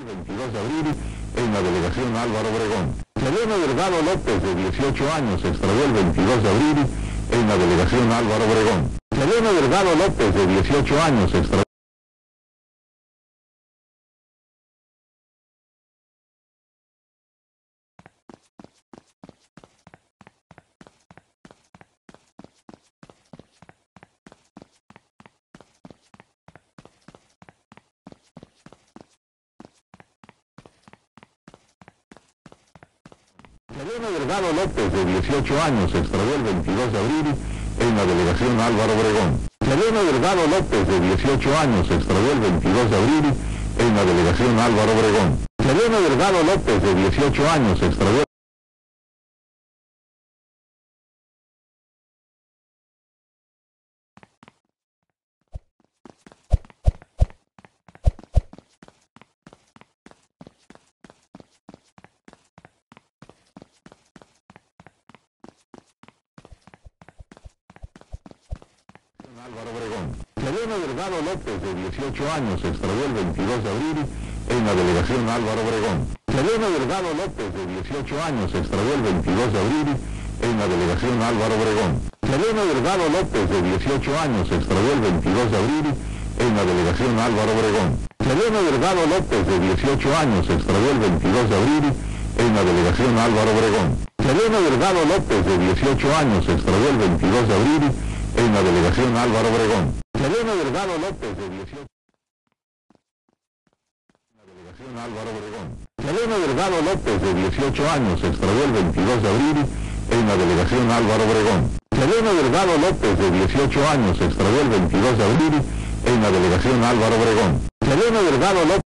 el 22 de abril en la delegación Álvaro Obregón. Selena Delgado López, de 18 años, se extravió el 22 de abril en la delegación Álvaro Obregón. Selena Delgado López, de 18 años, se extravió. Selena Delgado López, de 18 años, se extravió el 22 de abril en la delegación Álvaro Obregón. Selena Delgado López, de 18 años, se extravió el 22 de abril en la delegación Álvaro Obregón. Selena Delgado López, de 18 años, se extravió. Álvaro Obregón. Selena Delgado López, de 18 años, se extravió el 22 de abril en la delegación Álvaro Obregón. Selena Delgado López, de 18 años, se extravió el 22 de abril en la delegación Álvaro Obregón. Selena Delgado López, de 18 años, se extravió el 22 de abril en la delegación Álvaro Obregón. Selena Delgado López, de 18 años, se extravió el 22 de abril en la delegación Álvaro Obregón. Selena Delgado López, de 18 años, se extravió el 22 de abril en la delegación Álvaro Obregón. Selena Delgado López, de 18 en la delegación Álvaro Obregón. Selena Delgado López, de 18 años, se extravió el 22 de abril en la delegación Álvaro Obregón. Selena Delgado López, de 18 años, se extravió el 22 de abril en la delegación Álvaro Obregón. Selena Delgado López.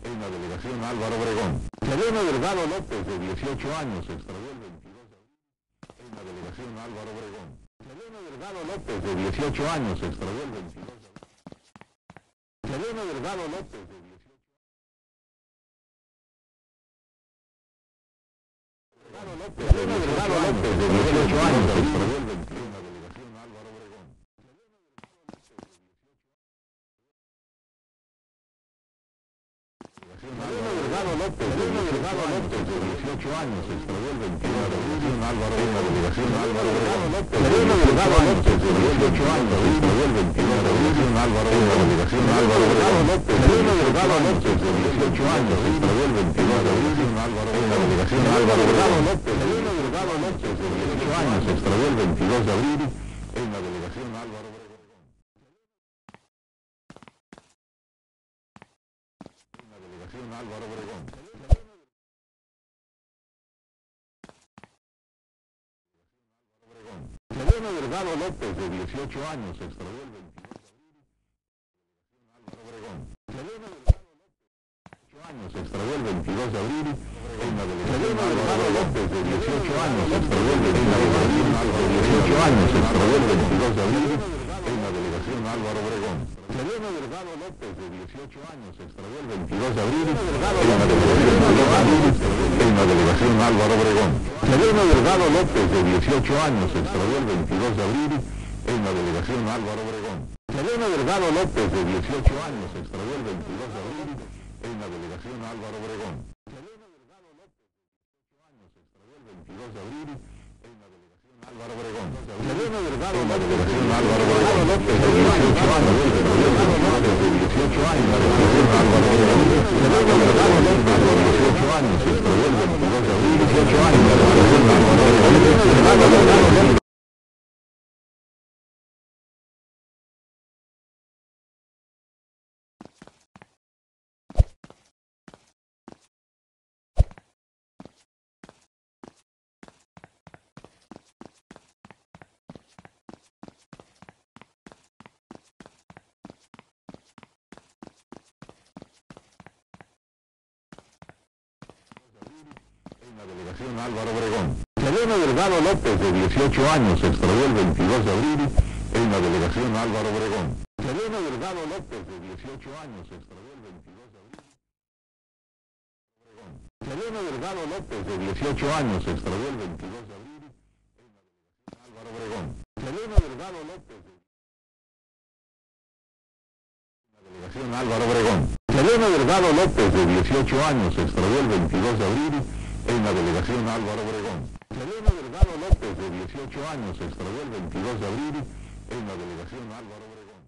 En la delegación Álvaro Obregón. Selena Delgado López, de 18 años, se extravió el 22 de abril en la delegación Álvaro Obregón. Selena Delgado López, de 18 años, se extravió el 22 de abril. Selena Delgado López, de 18 Selena Delgado López, de 18 años, se extravió el 22 en la delegación Álvaro Obregón. Selena Delgado López, de 18 años, se extravió el 21 de abril en la delegación Álvaro Obregón. Selena Delgado López, de 18 años, se extravió el 21 de abril en la delegación Álvaro Obregón. Selena Delgado López, de 18 años, se extravió el 22 de abril en la delegación Álvaro Obregón. Selena Delgado López, de 18 años, se extravió el 22 de abril en la delegación Álvaro Obregón. Álvaro Obregón. Selena Delgado López, de 18 años, se extravió el 22 de abril. Álvaro Obregón. Selena Delgado López, se extravió el 22 de abril en la delegación Álvaro López, de 18 años, se extravió el 18 años, se extravió el 22 de abril en la delegación Álvaro Obregón. Selena Delgado López, de 18 años, se extravió el 22 de abril en la delegación Álvaro Obregón. Selena Delgado López, de 18 años, se extravió el 22 de abril en la delegación Álvaro Obregón. Selena Delgado López, de 18 años, se extravió el 22 de abril en la delegación Álvaro Obregón. Selena Delgado López, de 18 años, se extravió el 22 de abril en la delegación Álvaro Obregón. Selena Delgado en la delegación Álvaro Obregón López, de 18 años, de 18 años, la delegación Álvaro Obregón. Selena Delgado López, de 18 años, se extravió el 22 de abril, 18 años, la delegación Álvaro Obregón. En la delegación Álvaro Obregón. Selena Delgado López, de 18 años, se extravió el 22 de abril en la delegación Álvaro Obregón. Selena Delgado López, de 18 años, se extravió el 22 de abril. Selena Delgado López, de 18 años, se extravió el 22 de abril en la delegación Álvaro Obregón. Selena Delgado López, de la delegación Álvaro Obregón. Selena Delgado López, de 18 años, se extravió el 22 de abril en la delegación Álvaro Obregón. Selena Delgado López, de 18 años, se extravió el 22 de abril en la delegación Álvaro Obregón.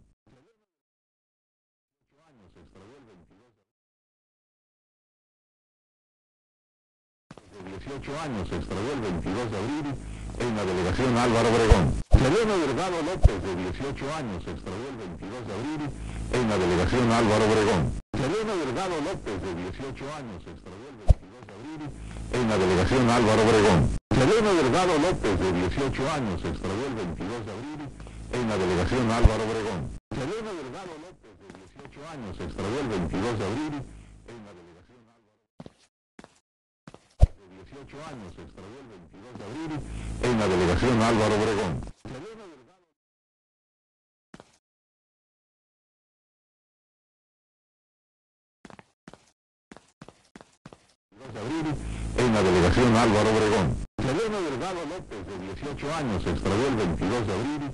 Se extravió el 22 de 18 años, se extravió el 22 de abril en la delegación Álvaro Obregón. Selena Delgado López, de 18 años, se extravió el 22 de abril en la delegación Álvaro Obregón. Selena Delgado López, de 18 años, se extravió el 22 de abril en la delegación Álvaro Obregón. Selena Delgado López, de 18 años, se extravió el 22 de abril en la delegación Álvaro Obregón. Selena Delgado López, de 18 años, se extravió el 22 de abril en la delegación Álvaro Obregón. De 18 años, se extravió el 22 de abril en la delegación Álvaro Obregón. Selena Delgado de abril en la delegación Álvaro Obregón. Selena Delgado López, de 18 años, se extravió el 22 de abril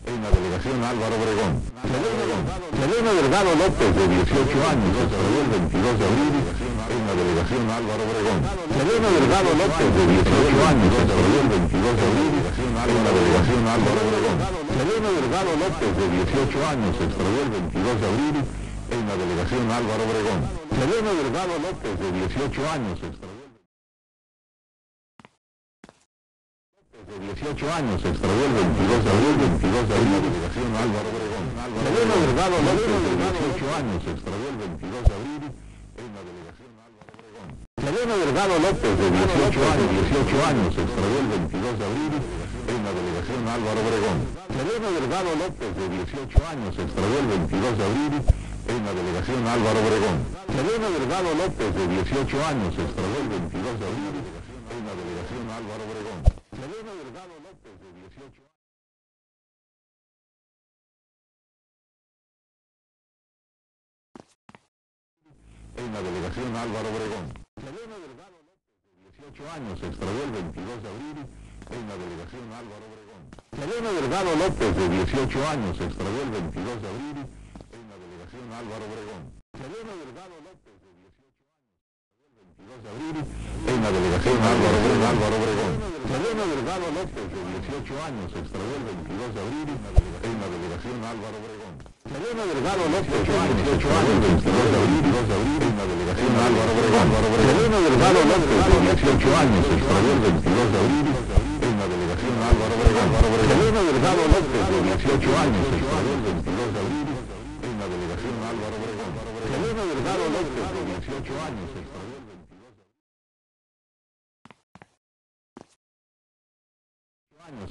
en la delegación Álvaro Obregón. Selena Delgado López, de 18 años, se extravió el 22 de abril en la delegación Álvaro Obregón. Selena Delgado López, de 18 años, se extravió el 22 de abril en la delegación Álvaro Obregón. Selena Delgado López, de 18 años, se extravió el 22 de abril en la delegación Álvaro Obregón. Selena Delgado López, de 18 años, se extravió de 18 años, se extravió el 22 de abril en la delegación Álvaro Obregón. Selena Delgado López, de 18 años, se extravió el 22 de abril en la delegación Álvaro Obregón. Selena Delgado López, de 18 años, se extravió el 22 de abril en la delegación Álvaro Obregón. Selena Delgado López, de 18 años, se extravió el 22 de abril en la delegación Álvaro Obregón. Selena Delgado López, de 18 años, se extravió el 22 de abril en la delegación Álvaro Obregón. Selena Delgado López, de 18 años. En la delegación Álvaro Obregón. Selena Delgado López, de 18 años, se extravió el 22 de abril en la delegación Álvaro Obregón. Selena Delgado López, de 18 años, se extravió el 22 de abril en la delegación Álvaro Obregón. Selena Delgado López, de 18 años, se extravió el 22 de abril en la delegación Álvaro Obregón. Selena Delgado López, de 18 años, se extravió el 22 de abril en la delegación Álvaro Obregón. Selena Delgado López, de 18 años, 22 de abril en la delegación Álvaro Obregón. Selena Delgado López, de 18 años, se extravió el 22 de abril en la delegación Álvaro Obregón. Selena Delgado López, de 18 años, se extravió el 22 de abril en la delegación Álvaro Obregón. Selena Delgado López, de 18 años, se extravió el 22 de abril.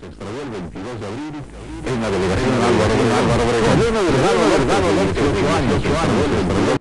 Se extravió el 22 de abril en la delegación Álvaro Obregón. Selena Delgado López, de 18 años, se extravió el 22 de abril.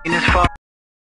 as far